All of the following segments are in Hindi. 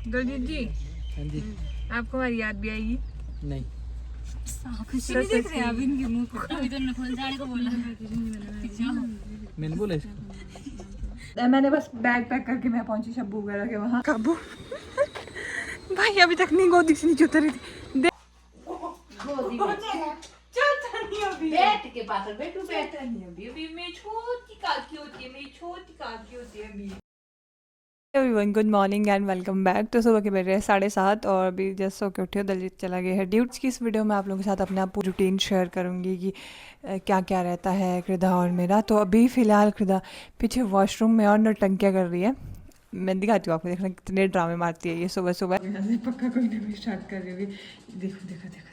दलजीत जी, हाँ जी। आपको हमारी याद भी आएगी? नहीं, खुशी नहीं दिख रहे आप इनके मुंह को। अभी तो नखुन जाने को बोला मैंने बोला इसको। मैंने बस बैग पैक करके मैं पहुंची शब्बू वगैरह के वहाँ। काबू भाई अभी तक नहीं गोदी से नीचे उतरी थी। गोदी में चलता नहीं अभी। बैठ के पास बैठू बैठ चलता नहीं अभी। अभी मेरी छोटी काकी होती है, मेरी छोटी काकी होती है अभी। Everyone good morning and welcome back. तो सुबह के बज रहे हैं 7:30 और अभी जस्ट सो के उठे हो। दलजीत चला गया है ड्यूट्स की। इस वीडियो में आप लोगों के साथ अपना पूरी रूटीन शेयर करूंगी कि क्या क्या रहता है कृदा और मेरा। तो अभी फ़िलहाल कृदा पीछे वॉशरूम में और नौटंकियाँ कर रही है। मैं दिखाती हूँ आपको, देखना कितने ड्रामे मारती है ये सुबह सुबह। पक्का कोई ना कोई स्टार्ट कर रही होगी। देखो देखो देखो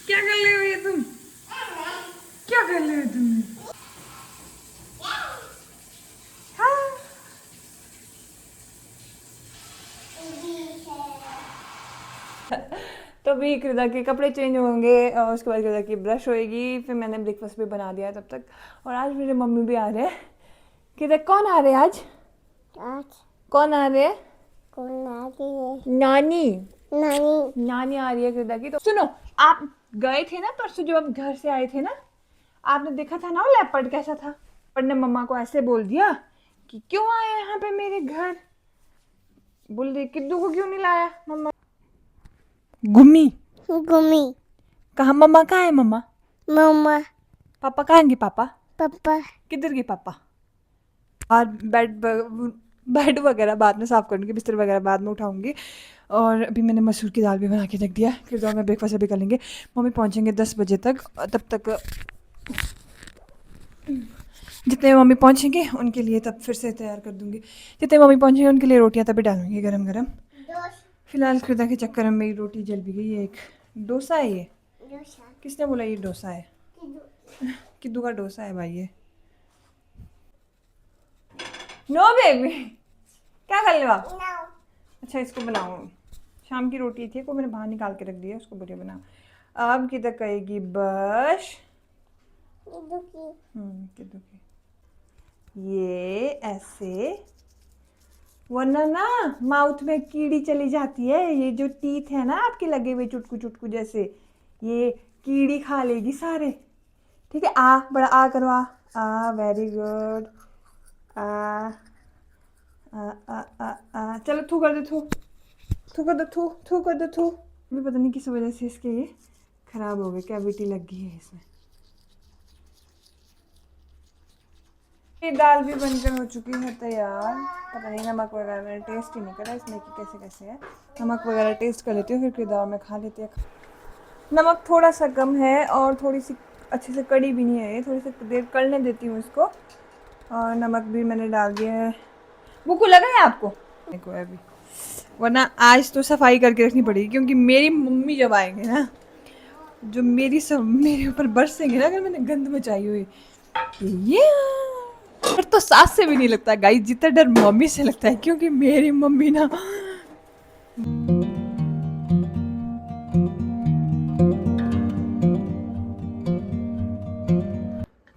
क्या कर रहे हो ये तुम? क्या कर रहे हो तुम? तो अभी कृदा के कपड़े चेंज होंगे और उसके बाद कृदा की ब्रश होएगी। फिर मैंने ब्रेकफास्ट भी बना दिया है तब तक। और आज मेरे मम्मी भी आ रहे हैं। कृदा कौन आ रहे हैं आज? कौन आ रहे हैं? नानी नानी आ रही है कृदा की। तो सुनो, आप गए थे ना परसों जब आप घर से आए थे ना, आपने देखा था ना वो लेपर्ड कैसा था। लेपर्ड ने मम्मा को ऐसे बोल दिया कि क्यों आए यहाँ पे मेरे घर। बोल रही किद्दू को क्यों नहीं लाया मम्मा? गुम्मी कहाँ? मम्मा कहाँ है? मम्मा पापा कहाँ है? पापा किधर गए पापा? और बेड वगैरह बाद में साफ करूँगी, बिस्तर वगैरह बाद में उठाऊंगी। और अभी मैंने मसूर की दाल भी बना के रख दिया। फिर में ब्रेकफास्ट अभी कर लेंगे। मम्मी पहुँचेंगे 10 बजे तक। तब तक जितने मम्मी पहुँचेंगे उनके लिए तब फिर से तैयार कर दूँगी। जितने मम्मी पहुँचेंगे उनके लिए रोटियाँ तभी डालूंगी गरम गरम। फिलहाल खुदा के चक्कर में मेरी रोटी जल भी गई है। एक डोसा है ये। किसने बोला ये डोसा है? किद्दू का डोसा है भाई ये। नो बेबी, क्या कर रहे हो आप? अच्छा इसको बनाओ। शाम की रोटी थी को मैंने बाहर निकाल के रख दिया, उसको बढ़िया बनाओ। अब किधर कहेगी बस किद्दू की ये ऐसे, वरना ना माउथ में कीड़ी चली जाती है। ये जो टीथ है ना आपके लगे हुए चुटकू चुटकू जैसे, ये कीड़ी खा लेगी सारे। ठीक है, आ बड़ा आ करो। आ वेरी गुड। आ आ आ आ आ चलो थू कर दो, थू कर दो, थू कर दो, थू। अभी पता नहीं किस वजह से इसके ये खराब हो गए, कैविटी लग गई है इसमें। ये दाल भी बनकर हो चुकी है तैयार। पता नहीं नमक वगैरह मैंने टेस्ट ही नहीं करा इसमें कि कैसे कैसे है। नमक वगैरह टेस्ट कर लेती हूँ फिर किरदार में खा लेती है। नमक थोड़ा सा कम है और थोड़ी सी अच्छे से कड़ी भी नहीं है ये। थोड़ी सी देर कड़ने देती हूँ इसको। और नमक भी मैंने डाल दिया है। भूख लगा है आपको? देखो अभी, वरना आज तो सफाई करके रखनी पड़ेगी क्योंकि मेरी मम्मी जब आएंगे ना, जो मेरे ऊपर बरसेंगे ना अगर मैंने गंद मचाई हुई। ये डर तो सास से भी नहीं लगता गाइस, जितना डर मम्मी से लगता है क्योंकि मेरी मम्मी ना।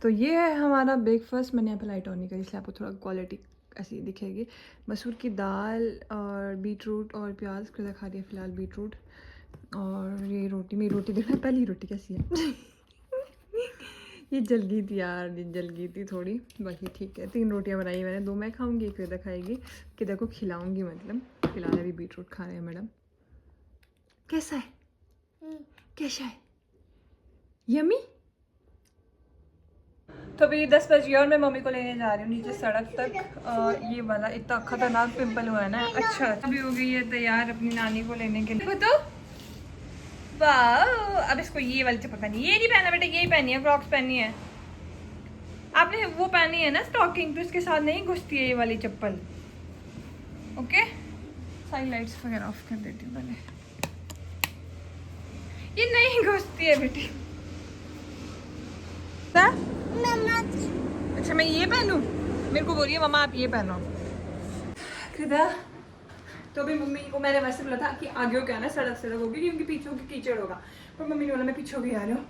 तो ये है हमारा ब्रेकफास्ट। मैंने यहाँ पर लाइट ऑन नहीं करी इसलिए आपको थोड़ा क्वालिटी ऐसी दिखेगी। मसूर की दाल और बीटरूट और प्याज के खा रही है फिलहाल बीटरूट। और ये रोटी, मेरी रोटी देखना पहली रोटी कैसी है। ये जल गई थी यार, ये जल गई थी थोड़ी, बाकी ठीक है। 3 रोटियां बनाई मैंने, 2 मैं खाऊंगी, एक किदा खाएगी। किदा को खिलाऊंगी मतलब। फिलहाल अभी बीटरूट खा रहे हैं मैडम। कैसा है? कैसा है? यमी। तो अभी 10 बज गया और मैं मम्मी को लेने जा रही हूँ नीचे सड़क तक। ये वाला इतना खतरनाक पिंपल हुआ है ना। अच्छा अभी हो गई है तैयार अपनी नानी को लेने के लिए। तो वाह, अब इसको ये वाली चप्पल पहनी। ये नहीं पहना बेटा, यही पहनी है, क्रॉक्स पहनी है। आपने वो पहनी है ना स्टॉकिंग, तो इसके साथ नहीं घुसती है ये वाली चप्पल। ओके, साइड लाइट्स वगैरह ऑफ कर देती हूँ पहले। ये नहीं घुसती है बेटी। अच्छा मैं ये पहनूं? मेरे को बोलिए मम्मा आप ये पहनो। किधर? तो अभी मम्मी को मैंने वैसे बोला था कि आगे हो क्या ना, सड़क होगी क्योंकि पीछे होगी कीचड़ होगा। पर मम्मी ने बोला मैं पीछे होगी आ रही हूँ,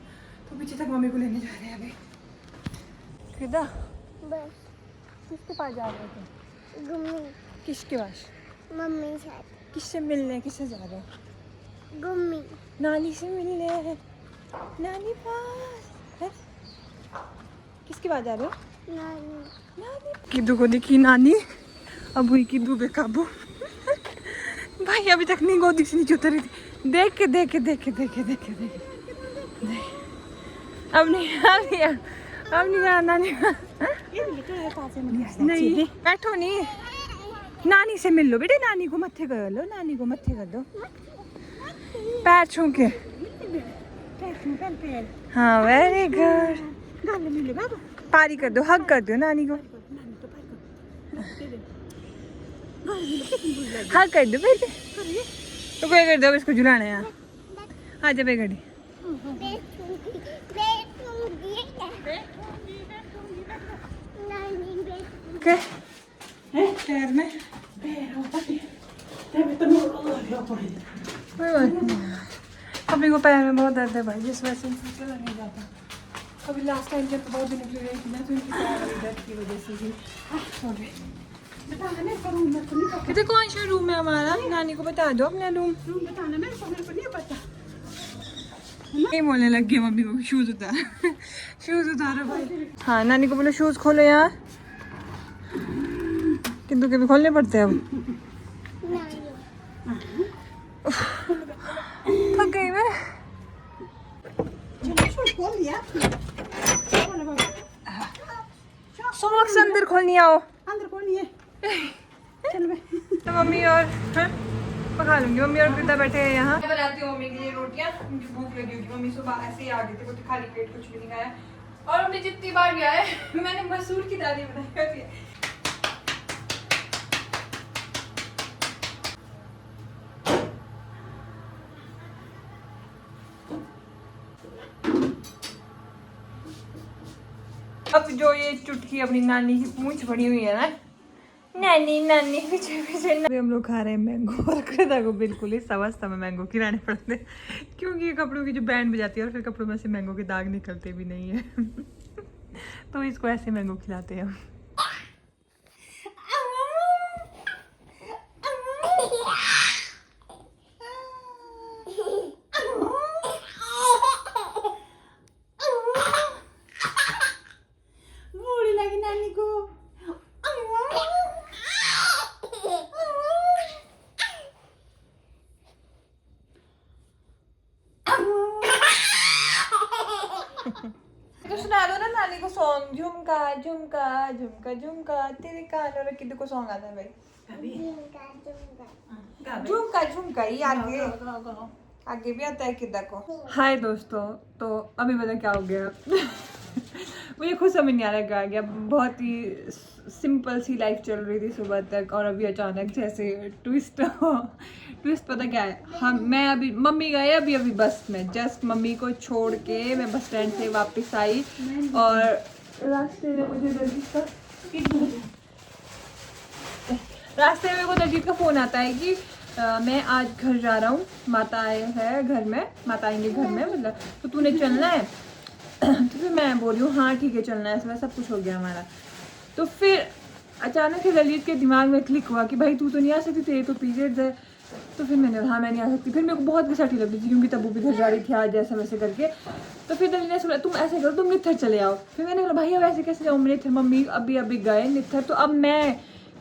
तो पीछे तक मम्मी को लेने जा रहे हैं अभी। किधर? किसके पास जा रहे थे? घूमने किसके पास? मम्मी साथ किससे मिलने? किससे जा रहे हो? घूमने नानी से मिलने। नानी पास है? किसके पास जा रहे हो? नानी नानी किदू को दिखी नानी, अब हुई किदू बेकाबू। भाई अभी तक नहीं गोदी से नीचे उतरी थी। देख के अब नहीं जाना नानी। नहीं बैठो नहीं, नानी से मिल लो बेटे, नानी को मत्थे कर लो, नानी को मत्थे कर दो, पैर छू के। हाँ वेरी गुड, पारी कर दो, हग कर दो नानी को, हग कर दो बेटे। तो कोई कर दो, इसको झुलाना है। हाँ जब घड़ी पैर में अभी को पैर में बहुत दर्द है भाई, जिस वजह से चला नहीं जाता। अभी लास्ट टाइम जब बहुत दिन निकली रही थी ना, तो इनकी पैर वाली दर्द की वजह से ही कितने कौन सा रूम है हमारा? नानी को बता दो अपना रूम बताना, मेरे को नहीं पता। नहीं बोलने लग गई मम्मी को, शूज उतारो भाई। हाँ नानी को बोलो शूज खोलो यार, किंतु के भी खोलने पड़ते हैं अब। थक गई मैं। सॉक्स अंदर खोलनी आओ, अंदर खोलनी है। चल बे। तो मम्मी और पका लूंगी, मम्मी और पिता बैठे हैं यहाँ। मैं बनाती हूँ मम्मी के लिए रोटियाँ, उनकी भूख लगी होगी। मम्मी सुबह ऐसे ही आ गए थे, वो तो खाली पेट कुछ भी नहीं खाया। और हमने जितनी बार भी आए मैंने मसूर की दाल ही बनाई होती है। अब जो ये चुटकी अपनी नानी की पूंछ बड़ी हुई है ना, नानी पीछे अभी हम लोग खा रहे हैं मैंगो, और कृदा को बिल्कुल ही अवस्था में मैंगो खिलाने पड़ते हैं, क्योंकि ये कपड़ों की जो बैंड बजाती है और फिर कपड़ों में से मैंगो के दाग निकलते भी नहीं है। तो इसको ऐसे मैंगो खिलाते हैं। तो सुना दो ना नानी को सॉन्ग, झुमका झुमका झुमका झुमका तेरे कान और किधर को सॉन्ग आता है भाई? झुमका झुमका ही आगे आगे भी आता है किधर को। हाय दोस्तों, तो अभी पता क्या हो गया। मुझे खुद समझ नहीं आ रहा क्या गया। बहुत ही सिंपल सी लाइफ चल रही थी सुबह तक, और अभी अचानक जैसे ट्विस्ट पता क्या है, मैं अभी मम्मी गए अभी बस में, जस्ट मम्मी को छोड़ के मैं बस स्टैंड से वापस आई, और रास्ते में मुझे दलजीत का फ़ोन आता है कि मैं आज घर जा रहा हूँ, माता आए है घर में, माता आएंगे घर में, मतलब तो तूने चलना है। तो फिर मैं बोल रही हूँ हाँ ठीक है चलना है, इसमें सब कुछ हो गया हमारा। तो फिर अचानक से ललित के दिमाग में क्लिक हुआ कि भाई तू तो नहीं आ सकती, तेरे तो पीरियड्स है। तो फिर मैंने हाँ मैं नहीं आ सकती। फिर मेरे को बहुत घिसटी लग रही थी, क्योंकि तब भी घर जा रही थी आज ऐसा वैसे करके। तो फिर ललित ने बोला तुम ऐसे करो, तुम नित्थर चले आओ। फिर मैंने बोला भाई अब ऐसे कैसे जाऊँ, नित्थर मम्मी अभी गए नित्थर, तो अब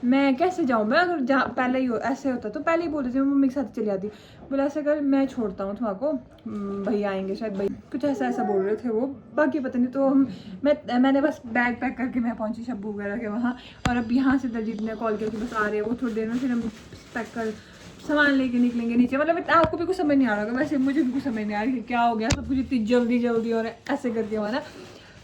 मैं कैसे जाऊँ। मैं अगर जहाँ पहले ही ऐसे होता तो पहले ही बोल देती, मम्मी के साथ चली जाती। बोला ऐसा कर मैं छोड़ता हूँ तुम्हारा, भैया आएंगे शायद, भैया कुछ ऐसा बोल रहे थे वो, बाकी पता नहीं। तो मैंने बस बैग पैक करके मैं पहुँची शब्बू वगैरह के वहाँ, और अब यहाँ से दलजीत ने कॉल करके बस आ रहे हैं वो थोड़ी देर में, फिर हम पैक कर सामान लेके निकलेंगे नीचे। मतलब आपको भी कुछ समझ नहीं आ रहा होगा, वैसे मुझे भी कुछ समझ नहीं आ रही क्या हो गया, सब कुछ इतनी जल्दी और ऐसे करके हुआ ना।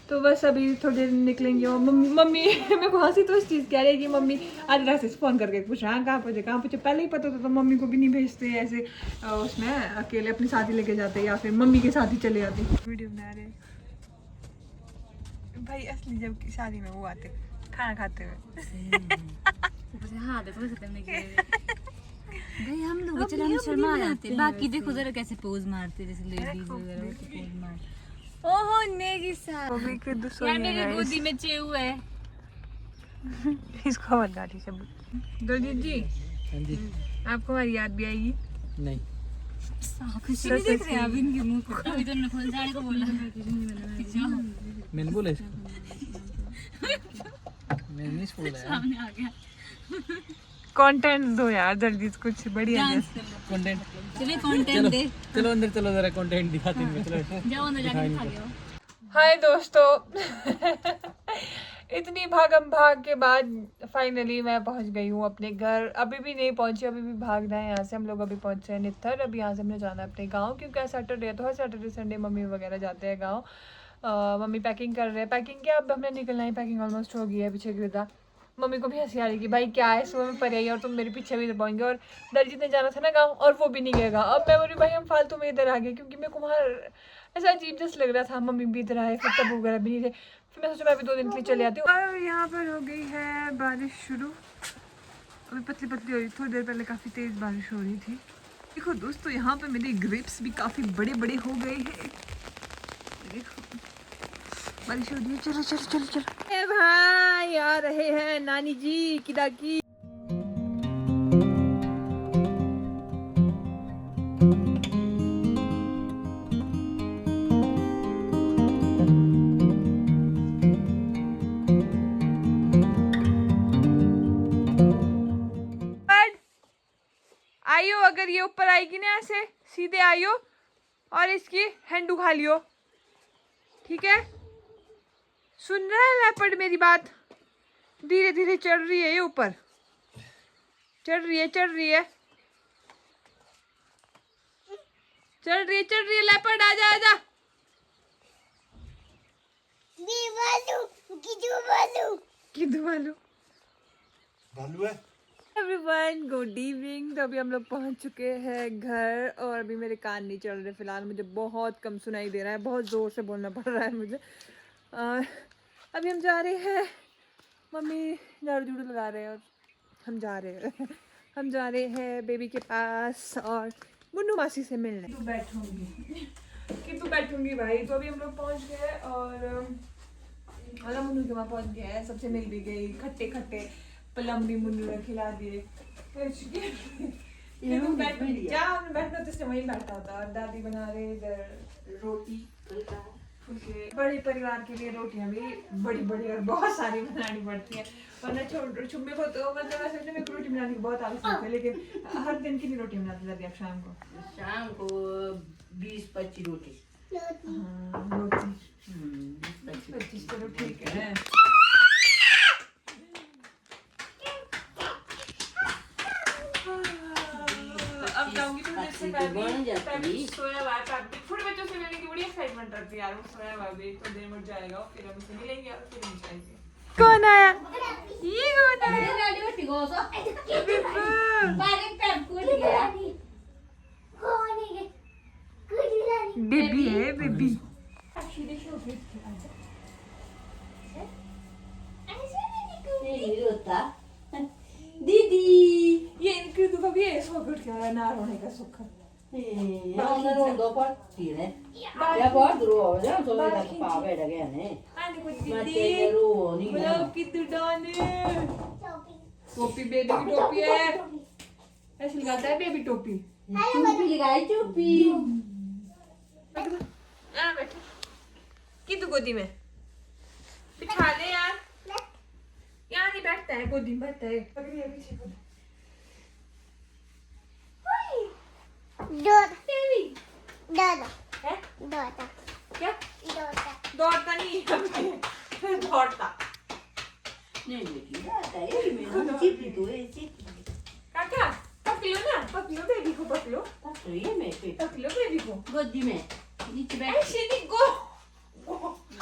तो बस अभी थोड़ी देर निकलेंगे। और मम्मी मेरे को हंसी तो इस चीज़ कह रही है कि मम्मी आज रास्ते से फ़ोन करके पूछ रहा कहाँ पूछे पहले ही पता होता तो मम्मी को भी नहीं भेजते ऐसे उसमें अकेले, अपने साथ ही लेके जाते या फिर मम्मी के साथ ही चले जाते। वीडियो बना रहे भाई असली जब शादी में वो आते खाना खाते हुए। भाई हम लोग चलो हम शर्मा जाते, बाकी देखो जरा कैसे पोज मारते जैसे लेडीज वगैरह पोज मारते। ओहो नेगी सा यार मेरी गोदी में चेऊ है। इसको मत गाली से दलजीत जी, हाँ जी। आपको हमारी याद भी आएगी? नहीं। खुशी नहीं देख रहे आप इनके मुंह को। अभी तो नफल जाने को बोला। मैंने बोला इसको। मैंने नहीं बोला यार। सामने आ गया। कंटेंट दो यार दलजीत, कुछ बढ़िया डांस कर लो। कंटेंट। चलिए कंटेंट दे। चलो अंदर चलो, जरा कंटेंट दिखाते हैं। चलो जाओ अंदर जाके खा लो। हाय दोस्तों इतनी भागम भाग के बाद फाइनली मैं पहुंच गई हूँ अपने घर। अभी भी नहीं पहुंची, अभी भी भागना है यहाँ से। हम लोग अभी पहुंचे हैं नित्थर। अभी यहाँ से हमने जाना है अपने गांव, क्योंकि आज सैटरडे है तो हर सैटरडे संडे मम्मी वगैरह जाते हैं गांव। मम्मी पैकिंग कर रहे हैं। पैकिंग क्या, अब हमने निकलना है। पैकिंग ऑलमोस्ट हो गई है। पीछे गिरदा मम्मी को भी हंसी आ रही कि भाई क्या है, सुबह में परे आई और तुम मेरे पीछे भी दबाएंगे। और दलजीत ने जाना था ना गाँव, और वो भी नहीं गएगा। अब मैं बोली भाई हम फालतू में इधर आ गए, क्योंकि मेरे को वहाँ ऐसा अजीब जैसा लग रहा था। मम्मी भी इधर आए, फिर तब वगैरह भी नहीं थे। फिर मैं सोचा मैं अभी 2 दिन के लिए चले आती हूँ। और यहाँ पर हो गई है बारिश शुरू। अभी पतली पतली हो रही, थोड़ी देर पहले काफ़ी तेज़ बारिश हो रही थी। देखो दोस्तों, यहाँ पे मेरे ग्रेप्स भी काफ़ी बड़े बड़े हो गए हैं। देखो बारिश हो रही है। चलो चलो चलो चलो। ए भाई आ रहे हैं नानी जी किदा की। आइयो, अगर ये ऊपर आएगी ना ऐसे सीधे आइयो और इसकी हैंड उठा लियो, ठीक है? सुन रहा है लेपर्ड मेरी बात? धीरे धीरे चढ़ रही है ये ऊपर, चढ़ रही है चढ़ रही है चढ़ रही है चढ़ रही है। लेपर्ड आजा आजा। किधर वालू भालू है। Everyone good evening. तो अभी हम लोग पहुंच चुके हैं घर, और अभी मेरे कान नहीं चल रहे फिलहाल। मुझे बहुत कम सुनाई दे रहा है, बहुत ज़ोर से बोलना पड़ रहा है मुझे। अभी हम जा रहे हैं, मम्मी झाड़ू झूड़ू लगा रहे हैं और हम जा रहे हैं हम जा रहे हैं बेबी के पास और मुन्नू मासी से मिलने। तू बैठूंगी भाई। तो अभी हम लोग पहुंच गए और मुन्नू के वहाँ पहुंच गए हैं। सबसे मिल भी गई, खट्टे खट्टे पलम भी मुन्नू ने खिला दिए। बैठना तो इससे वहीं बैठा होता। और दादी बना रहे इधर रोटी। बड़े परिवार के लिए रोटियां भी बड़ी बड़ी और बहुत सारी बनानी पड़ती है, वरना छुम्बे को तो मतलब ऐसे मेरे को रोटी बनाने की बहुत आलस होती है। लेकिन हर दिन की रोटी बनाती दादी आप शाम को 20-25 रोटी। हाँ रोटी 25 चलो ठीक है। अब जाऊंगी तो मुझे सोया हुआ है। छोटे बच्चों से मिलने की बड़ी एक्साइटमेंट रहती है यार। वो सोया हुआ भी तो देर मिट जाएगा, फिर हम उसे मिलेंगे और फिर हम जाएंगे। कौन आया? ये कौन आया? बेबी है बेबी। दीदी ये इनके तो कभी ऐसा कुछ क्या ना रोने का सुख। non do partire ya guardo già sono da pave ragazzi ma c'è ruoni गुलाब की दुडान टोपी बेबी की टोपी है। ऐसे लगाता है बेबी टोपी। चुप्पी लगाई चुप्पी बैठो की तू गोदी में बिठा ले यार। यहाँ नहीं बैठता है, गोदी में बैठता है। पीछे को है क्या? दौड़ता नहीं है दौड़ता नहीं बेटी दादा ये मैं चुप्पी तो है चुप्पी काका पकड़ो ना, पकड़ो बेबी को, पकड़ो तो ये मैं पे पकड़ो बेबी को गोदी में नीचे बैठ ऐसे नहीं गो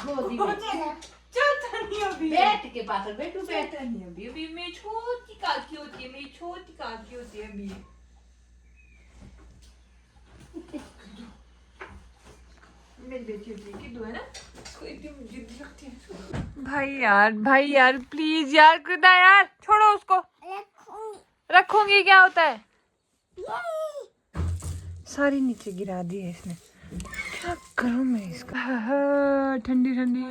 गोदी में चलता नहीं अभी। बैठ के पास बैठू बैठ चलता नहीं अभी। अभी मेरी छोटी काकी होती है, मेरी छोटी काकी होती है अभी। मेरी बेटी होती है किदू है ना, इसको इतनी जिद्दी लगती है। भाई यार प्लीज यार कृदा यार छोड़ो उसको। रखूंगी क्या होता है? सारी नीचे गिरा दी है इसने, क्या करूं मैं इसका। ठंडी ठंडी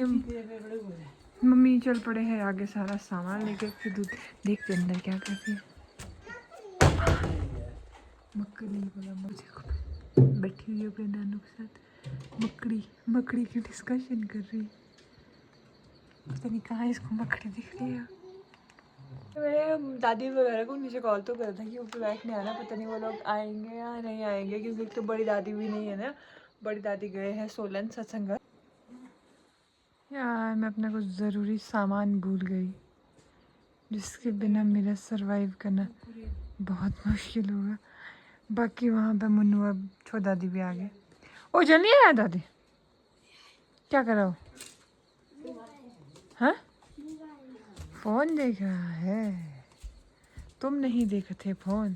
मम्मी चल पड़े हैं आगे, सारा सामान लेके फिर दूध देखते अंदर क्या करती है। मकड़ी बोला मुझे को बैठी हुई है अपने नानू के साथ। मकड़ी की डिस्कशन कर रही है, पता नहीं कहाँ इसको मकड़ी दिख रही है। मैं दादी वगैरह को नीचे कॉल तो कर था कि ऊपर बैठने आना, पता नहीं वो लोग आएंगे या नहीं आएंगे, क्योंकि एक तो बड़ी दादी भी नहीं है ना, बड़ी दादी गए हैं सोलन सत्संग। यार मैं अपना कुछ ज़रूरी सामान भूल गई, जिसके बिना मेरा सरवाइव करना बहुत मुश्किल होगा। बाकी वहाँ पे मुन्नू अब छोटा दादी भी आ गए। ओ जल्दी आया दादी, क्या कर रहा हो? हाँ फ़ोन देख रहा है, तुम नहीं देखते फ़ोन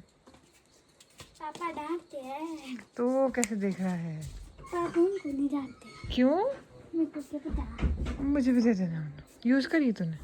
पापा डांटते हैं। तो वो कैसे देख रहा है? पापा उनको नहीं डांटते। क्यों? मेरे को क्या पता। मुझे भी दे देना, यूज़ करी तूने?